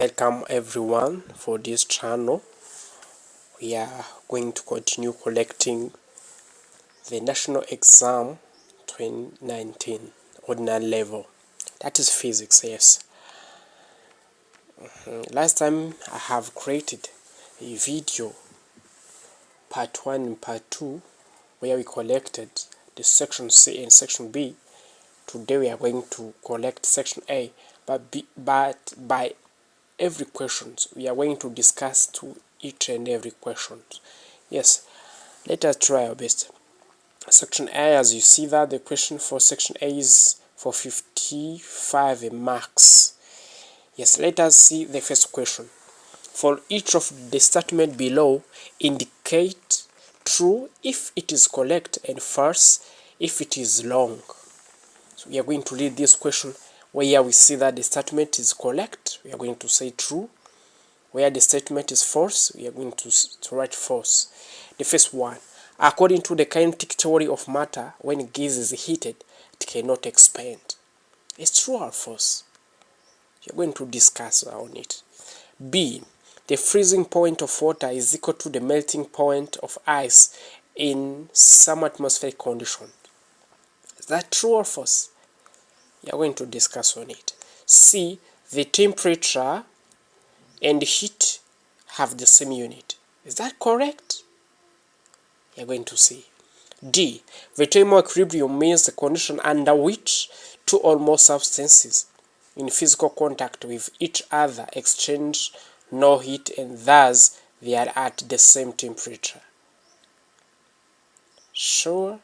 Welcome everyone for this channel. We are going to continue collecting the national exam 2019 ordinary level, that is physics. Yes, last time I have created a video part 1 and part 2 where we collected the section C and section B. Today we are going to collect section A, but by every questions we are going to discuss to each and every question. Yes, let us try our best. Section A, as you see that the question for section A is for 55 marks. Yes, let us see the first question. For each of the statement below, indicate true if it is correct and false if it is wrong. So we are going to read this question. Where we see that the statement is correct, we are going to say true. Where the statement is false, we are going to write false. The first one, according to the kinetic theory of matter, when gas is heated, it cannot expand. It's true or false? You're going to discuss on it. B, the freezing point of water is equal to the melting point of ice in some atmospheric condition. Is that true or false? You're going to discuss on it. C, the temperature and heat have the same unit. Is that correct? You're going to see. D, the thermal equilibrium means the condition under which two or more substances in physical contact with each other exchange no heat and thus they are at the same temperature. Sure?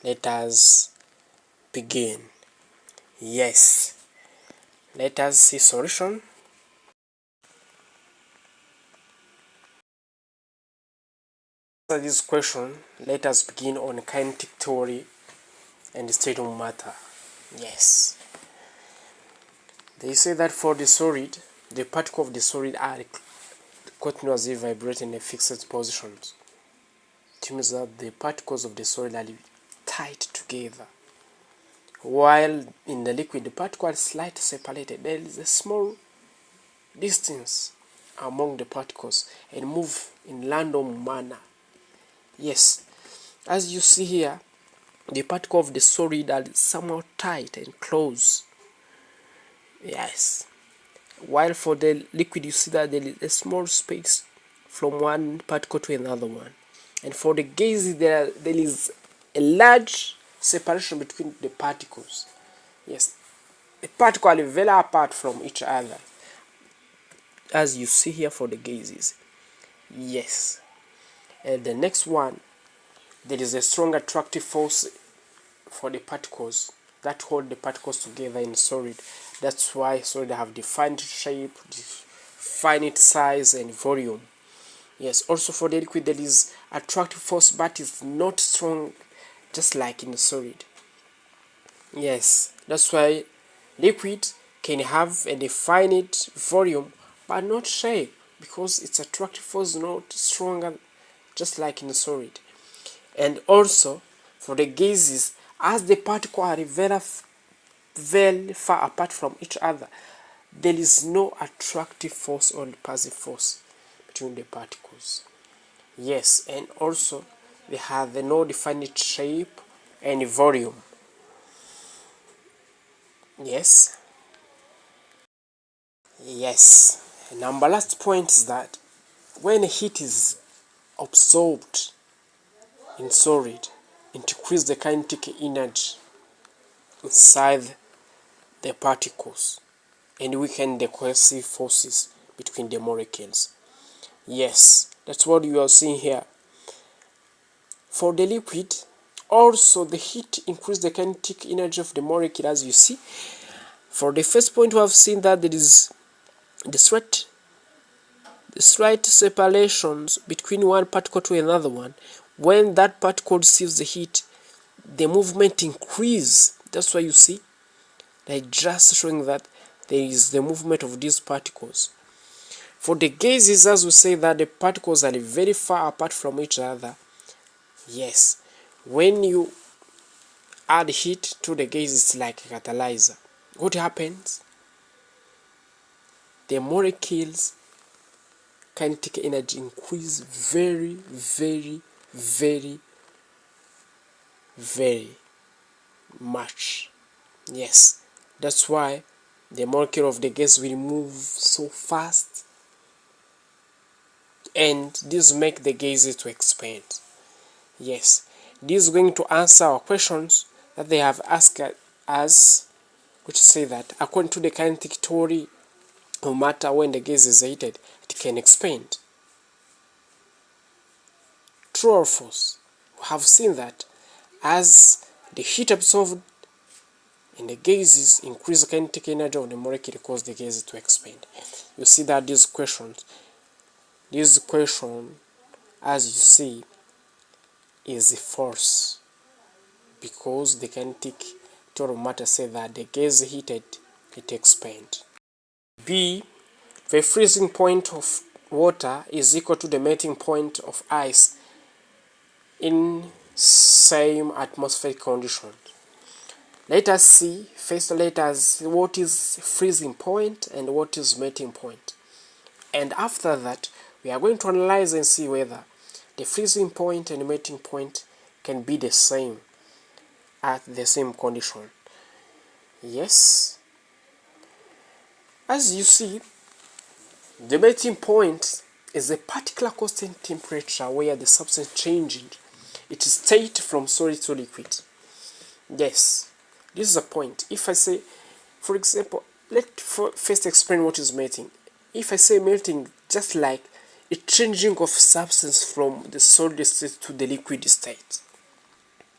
Let us begin. Yes. Let us see solution. Answer this question, let us begin on kinetic theory and the state of matter. Yes. They say that for the solid, the particles of the solid are continuously vibrating in fixed positions. It means that the particles of the solid are tight together. While in the liquid, the particles are slightly separated. There is a small distance among the particles and move in random manner. Yes, as you see here, the particle of the solid are somewhat tight and close. Yes. While for the liquid, you see that there is a small space from one particle to another one. And for the gases, there is a large separation between the particles. Yes. The particles are very apart from each other, as you see here for the gases. Yes. And the next one, there is a strong attractive force for the particles that hold the particles together in solid. That's why solid have defined shape, defined size and volume. Yes, also for the liquid there is attractive force, but it's not strong just like in the solid. Yes, that's why liquid can have a defined volume but not shape, because its attractive force is not stronger just like in the solid. And also for the gases, as the particles are very far apart from each other, there is no attractive force or repulsive force between the particles. Yes, and also they have no defined shape and volume. Yes. Yes. And number last point is that when heat is absorbed in solid, it increases the kinetic energy inside the particles and weaken the cohesive forces between the molecules. Yes, that's what you are seeing here. For the liquid, also the heat increases the kinetic energy of the molecule, as you see. For the first point, we have seen that there is the slight separations between one particle to another one. When that particle receives the heat, the movement increases. That's why you see, like just showing that there is the movement of these particles. For the gases, as we say that the particles are very far apart from each other. Yes, when you add heat to the gas, it's like a catalyzer. What happens? the molecules kinetic energy increase very, very, very, very much. Yes, that's why the molecule of the gas will move so fast, and this make the gases to expand. Yes, this is going to answer our questions that they have asked us, which say that according to the kinetic theory, no matter when the gas is heated, it can expand. True or false? We have seen that as the heat absorbed in the gases increase the kinetic energy of the molecule cause the gases to expand. You see that this question, as you see, is false, because the kinetic theory of matter says that the gas heated, it expands. B. The freezing point of water is equal to the melting point of ice in same atmospheric conditions. Let us see, first let us see what is freezing point and what is melting point. And after that, we are going to analyze and see whether the freezing point and melting point can be the same at the same condition. Yes. As you see, the melting point is a particular constant temperature where the substance changes its state from solid to liquid. Yes, this is a point. If I say, for example, first explain what is melting. If I say melting, just like a changing of substance from the solid state to the liquid state.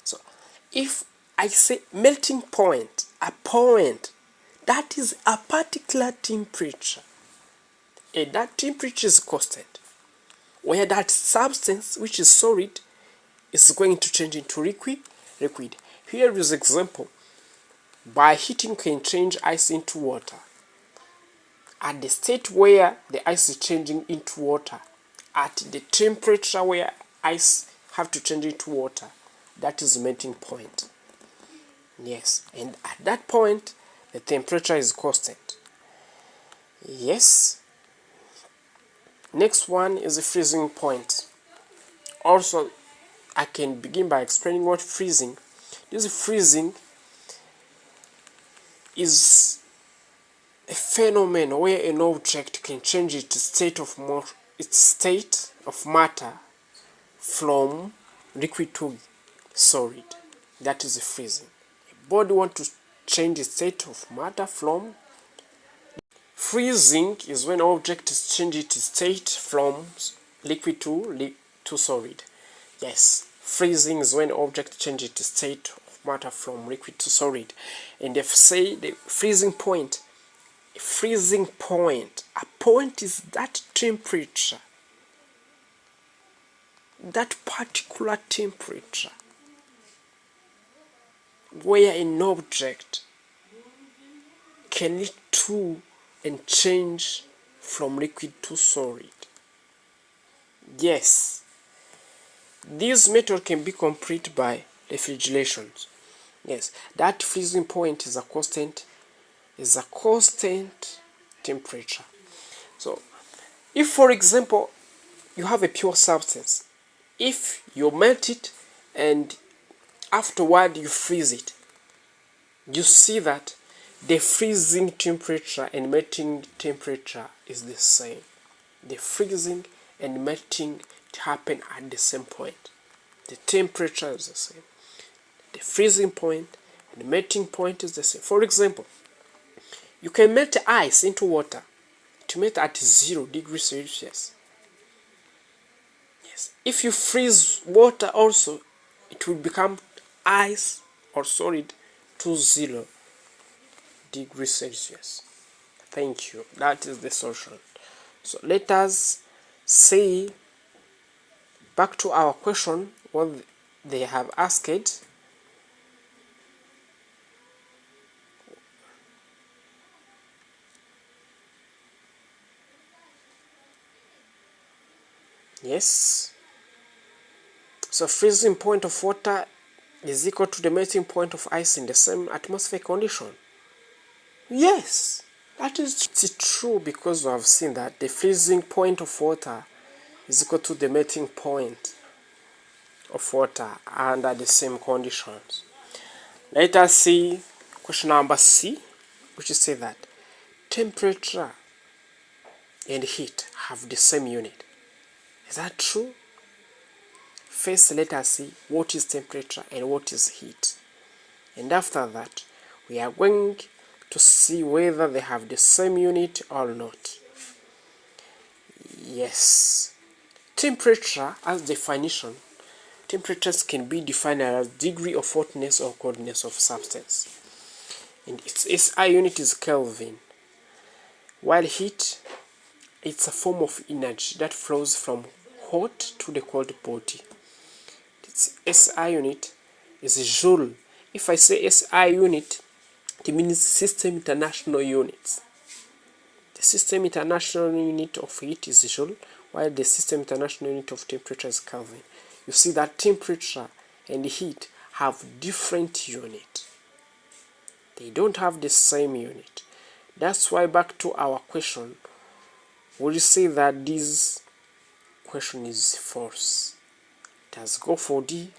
So, if I say melting point, a point, that is a particular temperature. And that temperature is constant, where that substance, which is solid, is going to change into liquid. Here is an example. By heating, can change ice into water. At the state where the ice is changing into water, at the temperature where ice have to change into water, that is the melting point. Yes, and at that point, the temperature is constant. Yes. Next one is the freezing point. Also, I can begin by explaining what freezing. This freezing is a phenomenon where an object can change its state of matter from liquid to solid. That is the freezing. A body wants to change its state of matter from. Freezing is when an object changes its state from liquid to solid. Yes, freezing is when an object changes its state of matter from liquid to solid. And if say the freezing point, a point is that temperature, that particular temperature where an object can lead to and change from liquid to solid. Yes, this method can be completed by refrigeration. Yes, that freezing point is a constant temperature. So, if for example you have a pure substance, if you melt it and afterward you freeze it, you see that the freezing temperature and melting temperature is the same. The freezing and melting happen at the same point. The temperature is the same. The freezing point and the melting point is the same. For example, you can melt ice into water to melt at 0 degrees Celsius. Yes. If you freeze water also, it will become ice or solid to 0 degrees Celsius. Thank you. That is the solution. So let us see back to our question, what they have asked. Yes. So freezing point of water is equal to the melting point of ice in the same atmospheric condition. Yes, That is true because we have seen that the freezing point of water is equal to the melting point of water under the same conditions. Let us see question number C, which says that temperature and heat have the same unit. Is that true? First, let us see what is temperature and what is heat. And after that, we are going to see whether they have the same unit or not. Yes. Temperature, as definition, temperatures can be defined as degree of hotness or coldness of substance. And its SI unit is Kelvin. While heat, it's a form of energy that flows from hot to the cold body. Its SI unit is Joule. If I say SI unit, it means System International Units. The System International Unit of heat is Joule, while the System International Unit of temperature is Kelvin. You see that temperature and heat have different units. They don't have the same unit. That's why, back to our question, we say that this question is false. Let's go for D.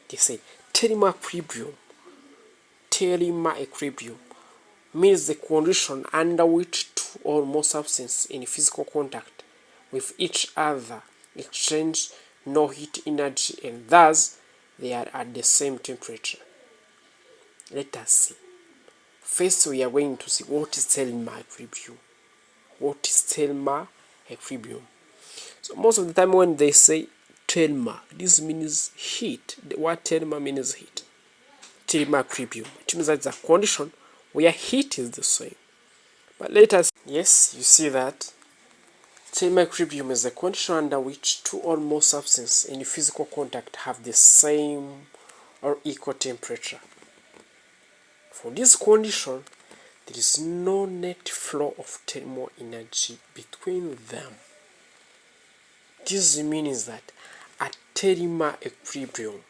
They say thermal equilibrium. Thermal equilibrium means the condition under which two or more substances in physical contact with each other exchange no heat energy and thus they are at the same temperature. Let us see. First, we are going to see what is thermal equilibrium. What is thermal equilibrium? So most of the time when they say thermal, this means heat. The word thermal means heat. Thermal equilibrium. It means that it's a condition where heat is the same. But let us, yes, you see that thermal equilibrium is a condition under which two or more substances in physical contact have the same or equal temperature. For this condition, there is no net flow of thermal energy between them. This means that at thermal equilibrium,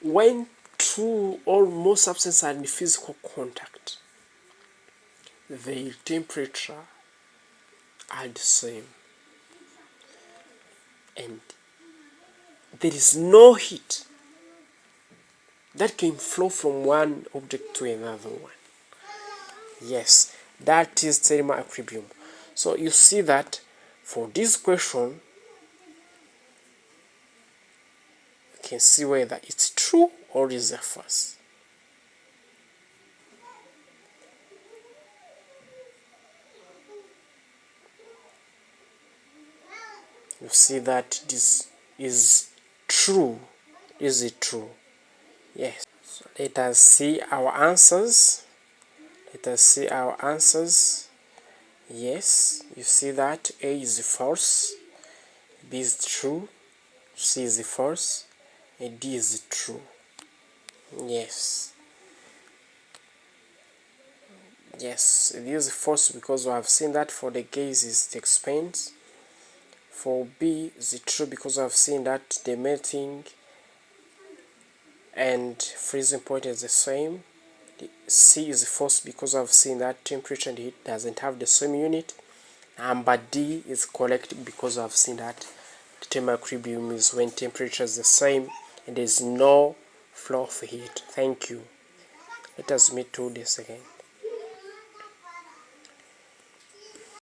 when two or more substances are in physical contact, their temperature are the same. And there is no heat that can flow from one object to another one. Yes, that is thermal equilibrium. So you see that for this question, you can see whether it's true or is a false. You see that this is true. Is it true? Yes. So let us see our answers. Let us see our answers. Yes, you see that A is false, B is true, C is false, and D is true. Yes. Yes, it is false because we have seen that for the gases it expands. For B is true because we have seen that the melting and freezing point is the same. C is false because I've seen that temperature and heat doesn't have the same unit. But D is correct because I've seen that the thermal equilibrium is when temperature is the same and there is no flow of heat. Thank you. Let us meet to this again.